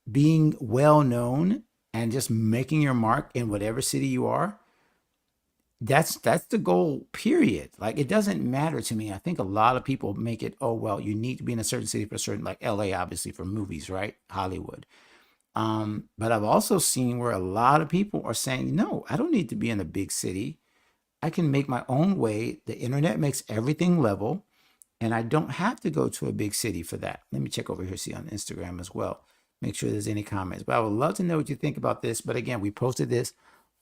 being well known and just making your mark in whatever city you are, that's the goal, period. Like, it doesn't matter to me. I think a lot of people make it, oh well, you need to be in a certain city for certain, like LA, obviously, for movies, right? Hollywood. But I've also seen where a lot of people are saying, no, I don't need to be in a big city. I can make my own way. The internet makes everything level, and I don't have to go to a big city for that. Let me check over here, see on Instagram as well. Make sure there's any comments. But I would love to know what you think about this. But again, we posted this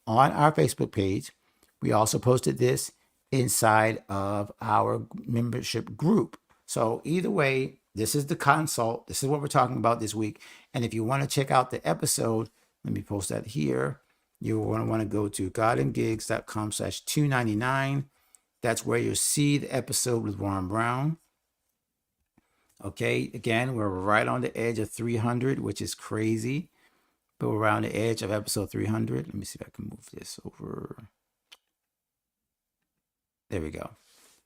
on our Facebook page. We also posted this inside of our membership group. So either way, this is the consult. This is what we're talking about this week. And if you want to check out the episode, let me post that here. You're going to want to go to guideandgigs.com/299. That's where you'll see the episode with Warren Brown. Okay, again, we're right on the edge of 300, which is crazy. But we're around the edge of episode 300. Let me see if I can move this over. There we go.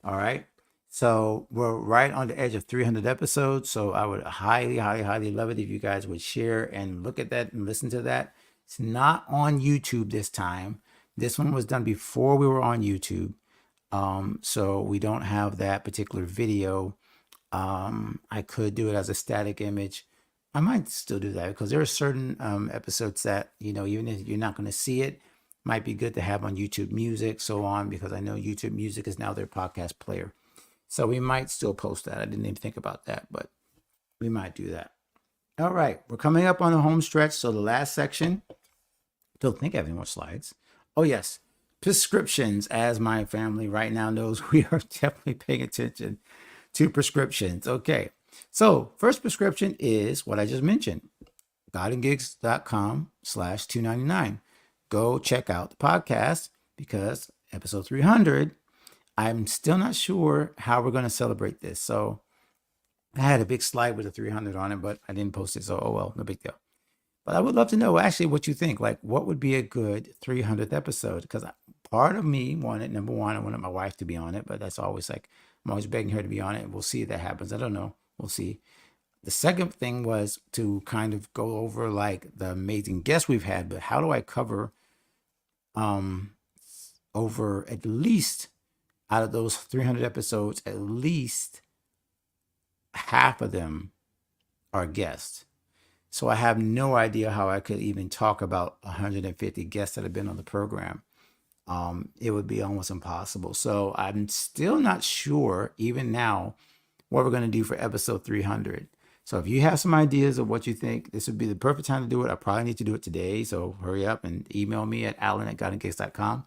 All right. So we're right on the edge of 300 episodes. So I would highly, highly, highly love it if you guys would share and look at that and listen to that. It's not on YouTube this time This one was done before we were on YouTube. So we don't have that particular video. I could do it as a static image. I might still do that because there are certain episodes that, even if you're not going to see it, might be good to have on YouTube Music, so on, because I know YouTube Music is now their podcast player. So we might still post that. I didn't even think about that, but we might do that. All right, we're coming up on the home stretch. So the last section, don't think I have any more slides. Oh yes, prescriptions. As my family right now knows, we are definitely paying attention to prescriptions. Okay, so first prescription is what I just mentioned, godandgigs.com/299. Go check out the podcast because episode 300, I'm still not sure how we're going to celebrate this. So I had a big slide with a 300 on it, but I didn't post it. So, oh well, no big deal. But I would love to know actually what you think. Like, what would be a good 300th episode? Because part of me wanted, number one, I wanted my wife to be on it, but that's always like, I'm always begging her to be on it. We'll see if that happens. I don't know. We'll see. The second thing was to kind of go over like the amazing guests we've had, but how do I cover over at least out of those 300 episodes, at least half of them are guests. So I have no idea how I could even talk about 150 guests that have been on the program. It would be almost impossible. So I'm still not sure, even now, what we're going to do for episode 300. So if you have some ideas of what you think, this would be the perfect time to do it. I probably need to do it today. So hurry up and email me at alan@godandgigs.com.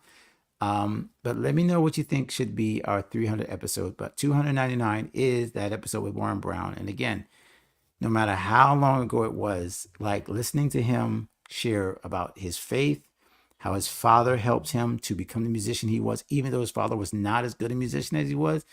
But let me know what you think should be our 300 episode. But 299 is that episode with Warren Brown. And again, no matter how long ago it was, like listening to him share about his faith, how his father helped him to become the musician he was, even though his father was not as good a musician as he was,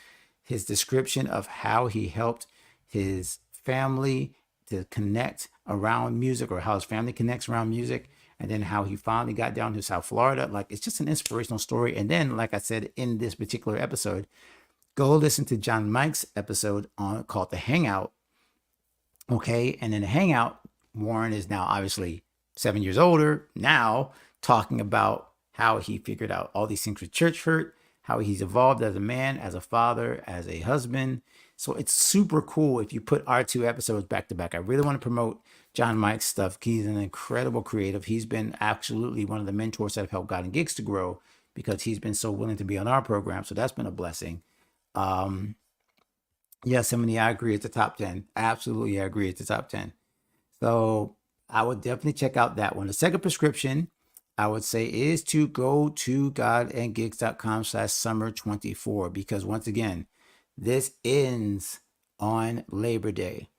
his description of how he helped his family to connect around music, or how his family connects around music, and then how he finally got down to South Florida. Like, it's just an inspirational story. And then, like I said, in this particular episode, go listen to John Mike's episode on called The Hangout. Okay. And in The Hangout, Warren is now obviously 7 years older now, talking about how he figured out all these things with church hurt, how he's evolved as a man, as a father, as a husband. So it's super cool if you put our two episodes back to back. I really want to promote John Mike's stuff. He's an incredible creative. He's been absolutely one of the mentors that have helped God and Gigs to grow, because he's been so willing to be on our program. So that's been a blessing. Yosemite, I agree, it's the top 10. Absolutely, I agree, it's the top 10. So I would definitely check out that one. The second prescription, I would say, is to go to godandgigs.com/summer24, because once again, this ends on Labor Day.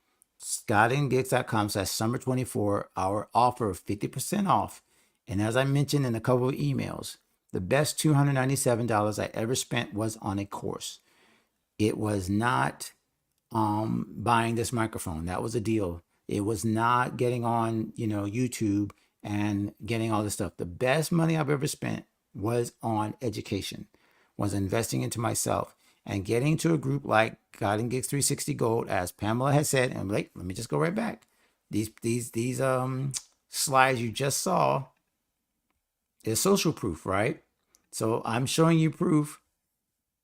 godandgigs.com/summer24, our offer of 50% off. And as I mentioned in a couple of emails, the best $297 I ever spent was on a course. It was not buying this microphone. That was a deal. It was not getting on, YouTube and getting all this stuff. The best money I've ever spent was on education, was investing into myself and getting to a group like God and Gigs 360 Gold, as Pamela has said. And let me just go right back. These slides you just saw is social proof, right? So I'm showing you proof.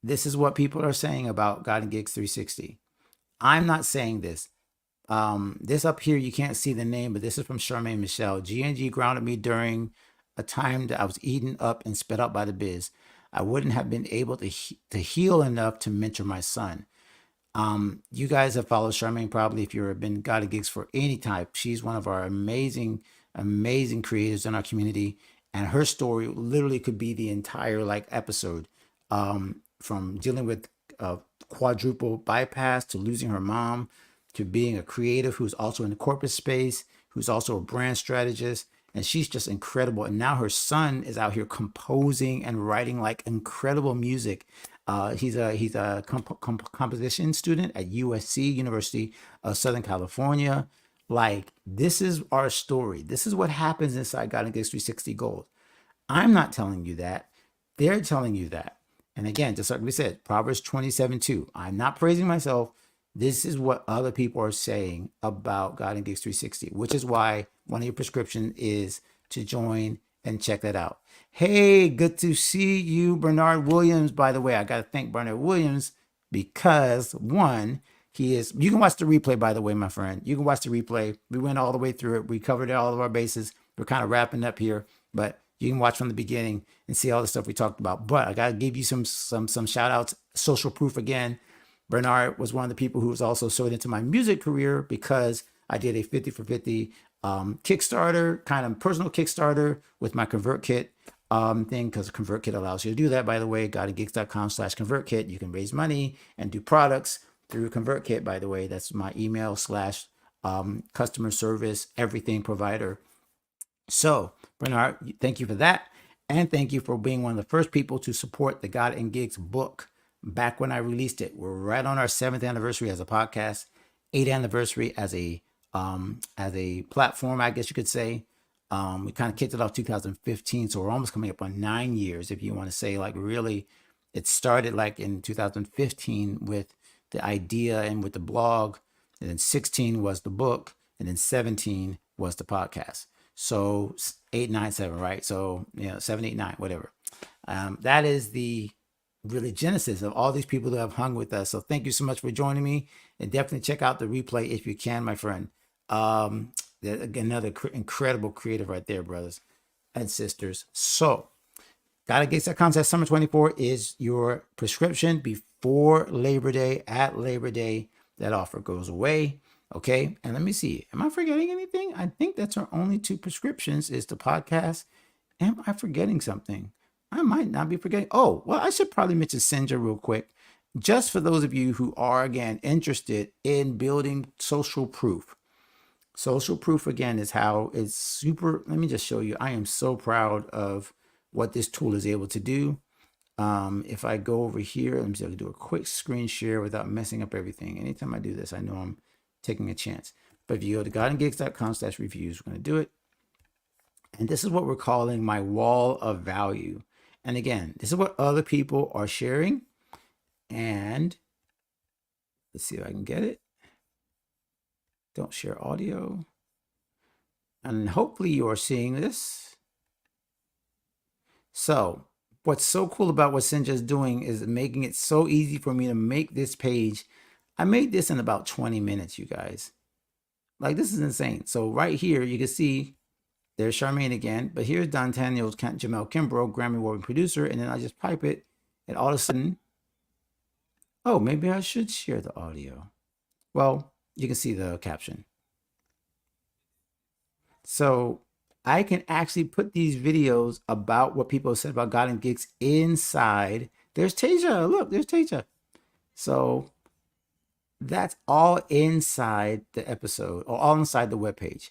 This is what people are saying about God and Gigs 360. I'm not saying this. This up here, you can't see the name, but this is from Charmaine Michelle. G&G grounded me during a time that I was eaten up and spit out by the biz. I wouldn't have been able to heal enough to mentor my son. You guys have followed Charmaine probably if you've been God and Gigs for any type. She's one of our amazing creators in our community. And her story literally could be the entire episode, from dealing with quadruple bypass to losing her mom, to being a creative who's also in the corporate space, who's also a brand strategist. And she's just incredible. And now her son is out here composing and writing incredible music. He's a composition student at USC, University of Southern California. This is our story. This is what happens inside God and Gigs 360 Gold. I'm not telling you that. They're telling you that. And again, just like we said, Proverbs 27:2. I'm not praising myself. This is what other people are saying about God and Gigs 360, which is why one of your prescriptions is to join and check that out. Hey, good to see you, Bernard Williams. By the way, I got to thank Bernard Williams because one, he is, you can watch the replay, by the way, my friend. You can watch the replay. We went all the way through it. We covered all of our bases. We're kind of wrapping up here, but you can watch from the beginning and see all the stuff we talked about. But I got to give you some shout outs. Social Proof again. Bernard was one of the people who was also sewed into my music career because I did a 50 for 50 Kickstarter, kind of personal Kickstarter with my ConvertKit thing, because ConvertKit allows you to do that, by the way. GodandGeeks.com/ConvertKit. You can raise money and do products through ConvertKit, by the way. That's my email / customer service, everything provider. So, Bernard, thank you for that. And thank you for being one of the first people to support the God and Gigs book back when I released it. We're right on our 7th anniversary as a podcast, 8th anniversary as a platform, I guess you could say. We kind of kicked it off 2015, so we're almost coming up on 9 years, if you want to say, like, really. It started like in 2015 with the idea and with the blog, and then 16 was the book, and then 17 was the podcast. So 8, 9, 7, right? So 7, 8, 9, whatever. That is the really genesis of all these people that have hung with us. So thank you so much for joining me, and definitely check out the replay if you can, my friend. Another incredible creative right there, brothers and sisters. So GodandGeeks.com says summer 24 is your prescription before Labor Day. At Labor Day, that offer goes away. Okay, and let me see. Am I forgetting anything? I think that's our only 2 prescriptions is the podcast. Am I forgetting something? I might not be forgetting. Oh, well, I should probably mention Senja real quick. Just for those of you who are, again, interested in building social proof. Social proof, again, is how it's super. Let me just show you. I am so proud of what this tool is able to do. If I go over here, let me see if I can do a quick screen share without messing up everything. Anytime I do this, I know I'm taking a chance. But if you go to GodandGeeks.com/reviews, we're going to do it. And this is what we're calling my wall of value. And again, this is what other people are sharing. And let's see if I can get it. Don't share audio. And hopefully you are seeing this. So what's so cool about what Senja is doing is making it so easy for me to make this page. I made this in about 20 minutes, you guys. Like, this is insane. So right here, you can see there's Charmaine again, but here's Daniel's Jamel Kimbrough, Grammy Award producer, and then I just pipe it, and all of a sudden, oh, maybe I should share the audio. Well, you can see the caption. So I can actually put these videos about what people said about God and Gigs inside. There's Tasia. Look, there's Tasia. So that's all inside the episode, or all inside the webpage.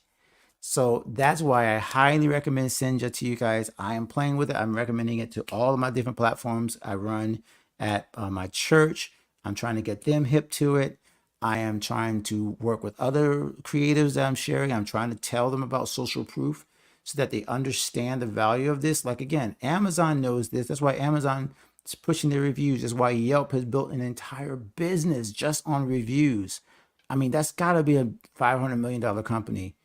So that's why I highly recommend Senja to you guys. I am playing with it. I'm recommending it to all of my different platforms I run at my church. I'm trying to get them hip to it. I am trying to work with other creatives that I'm sharing. I'm trying to tell them about social proof so that they understand the value of this. Like, again, Amazon knows this. That's why Amazon is pushing their reviews. That's why Yelp has built an entire business just on reviews. I mean, that's got to be a $500 million company.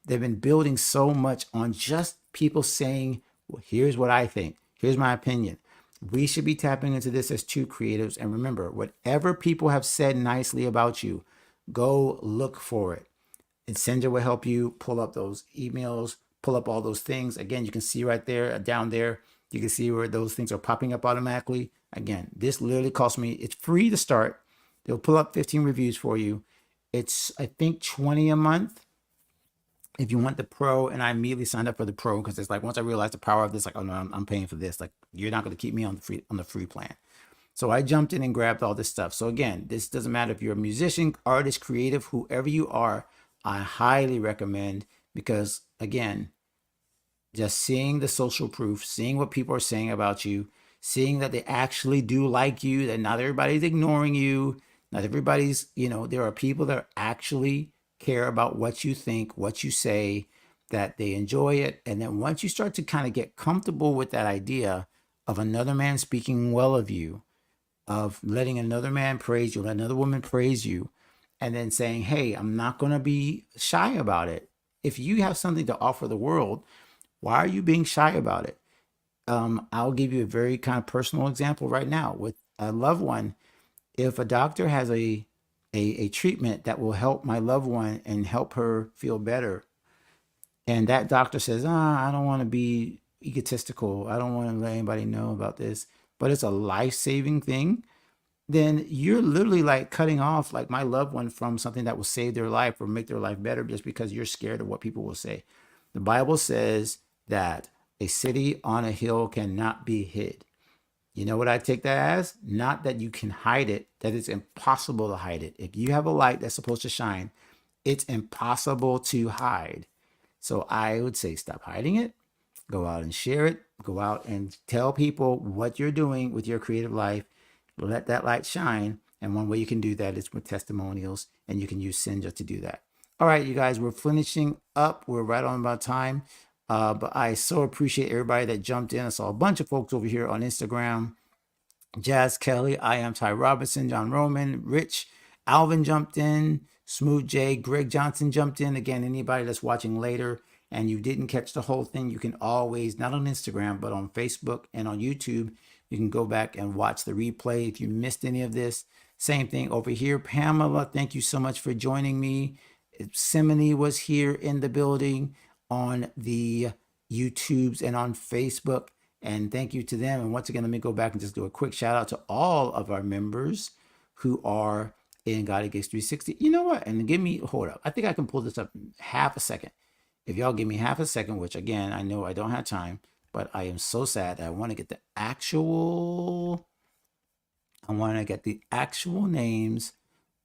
They've been building so much on just people saying, well, here's what I think. Here's my opinion. We should be tapping into this as 2 creatives. And remember, whatever people have said nicely about you, go look for it. And Senja will help you pull up those emails, pull up all those things. Again, you can see right there, down there, you can see where those things are popping up automatically. Again, this literally cost me, it's free to start. They'll pull up 15 reviews for you. It's, I think, $20 a month if you want the pro. And I immediately signed up for the pro because it's like, once I realized the power of this, like, oh no, I'm paying for this. Like, you're not going to keep me on the free plan. So I jumped in and grabbed all this stuff. So again, this doesn't matter if you're a musician, artist, creative, whoever you are, I highly recommend, because again, just seeing the social proof, seeing what people are saying about you, seeing that they actually do like you, that not everybody's ignoring you, not everybody's, there are people that actually care about what you think, what you say, that they enjoy it. And then once you start to kind of get comfortable with that idea of another man speaking well of you, of letting another man praise you, let another woman praise you, and then saying, hey, I'm not going to be shy about it. If you have something to offer the world, Why are you being shy about it? I'll give you a very kind of personal example right now with a loved one. If a doctor has a treatment that will help my loved one and help her feel better, and that doctor says, I don't want to be egotistical, I don't want to let anybody know about this, but it's a life-saving thing, then you're literally like cutting off like my loved one from something that will save their life or make their life better just because you're scared of what people will say. The Bible says that a city on a hill cannot be hid. You know what I take that as? Not that you can hide it, that it's impossible to hide it. If you have a light that's supposed to shine, it's impossible to hide. So I would say stop hiding it, go out and share it, go out and tell people what you're doing with your creative life. Let that light shine. And one way you can do that is with testimonials, and you can use Senja to do that. All right, you guys, we're finishing up. We're right on about time. But I so appreciate everybody that jumped in. I saw a bunch of folks over here on Instagram. Jazz Kelly, I am Ty Robinson, John Roman, Rich, Alvin jumped in, Smooth J, Greg Johnson jumped in. Again, anybody that's watching later and you didn't catch the whole thing, you can always, not on Instagram, but on Facebook and on YouTube, you can go back and watch the replay if you missed any of this. Same thing over here. Pamela, thank you so much for joining me. Simony was here in the building on the YouTubes and on Facebook. And thank you to them. And once again, let me go back and just do a quick shout out to all of our members who are in God Gigs 360. You know what? And give me, hold up. I think I can pull this up in half a second. If y'all give me half a second, which again, I know I don't have time, but I am so sad that I want to get the actual names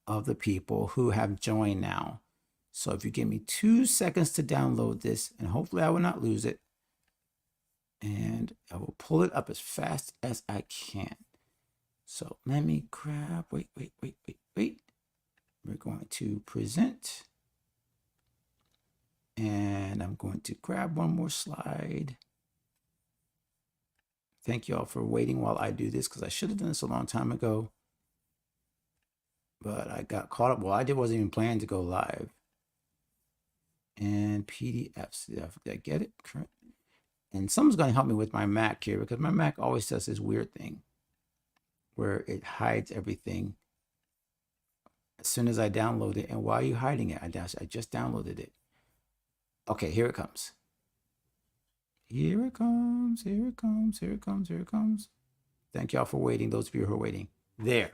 of the people who have joined now. So if you give me 2 seconds to download this, and hopefully I will not lose it, and I will pull it up as fast as I can. So let me grab, wait. We're going to present. And I'm going to grab one more slide. Thank you all for waiting while I do this, because I should have done this a long time ago. But I got caught up. Well, I wasn't even planning to go live. And PDFs, did I get it? Correct. And someone's going to help me with my Mac here, because my Mac always does this weird thing where it hides everything as soon as I download it. And why are you hiding it? I just downloaded it. Okay, here it comes. Here it comes. Thank y'all for waiting, those of you who are waiting. There.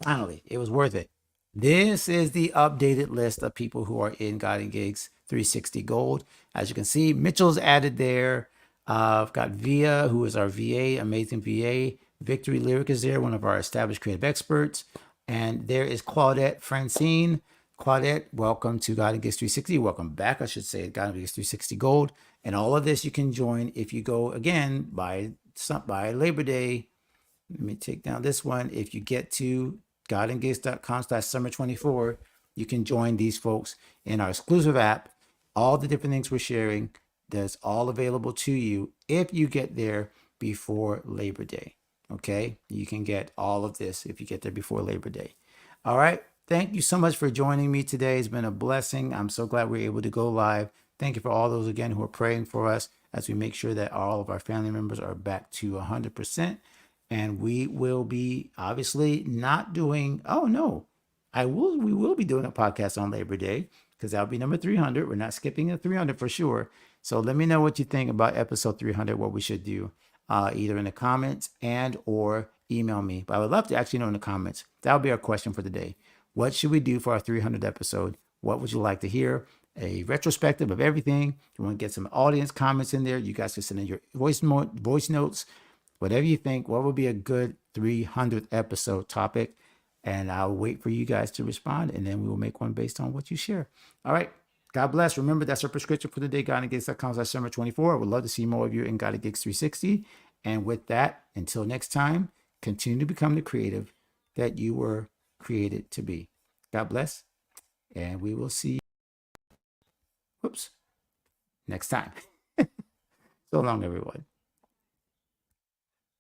Finally, it was worth it. This is the updated list of people who are in God Gigs 360 Gold. As you can see, Mitchell's added there. I've got Via, who is our VA, amazing VA. Victory Lyric is there, one of our established creative experts. And there is Claudette Francine. Claudette, welcome to God Gigs 360. Welcome back, I should say, God Gigs 360 Gold. And all of this you can join if you go, again, by Labor Day. Let me take down this one. If you get to godandgigs.com/summer24, you can join these folks in our exclusive app. All the different things we're sharing, that's all available to you if you get there before Labor Day. Okay, you can get all of this if you get there before Labor Day. All right, thank you so much for joining me today. It's been a blessing. I'm so glad we're able to go live. Thank you for all those again who are praying for us as we make sure that all of our family members are back to 100%. And we will be obviously not doing, we will be doing a podcast on Labor Day, because that'll be number 300. We're not skipping the 300 for sure. So let me know what you think about episode 300, what we should do, either in the comments and or email me. But I would love to actually know in the comments. That'll be our question for today. What should we do for our 300th episode? What would you like to hear? A retrospective of everything. You want to get some audience comments in there? You guys can send in your voice notes. Whatever you think, what would be a good 300th episode topic? And I'll wait for you guys to respond, and then we will make one based on what you share. All right. God bless. Remember, that's our prescription for the day, godandgigs.com/summer24. I would love to see more of you in God Gigs 360. And with that, until next time, continue to become the creative that you were created to be. God bless. And we will see you next time. So long, everyone.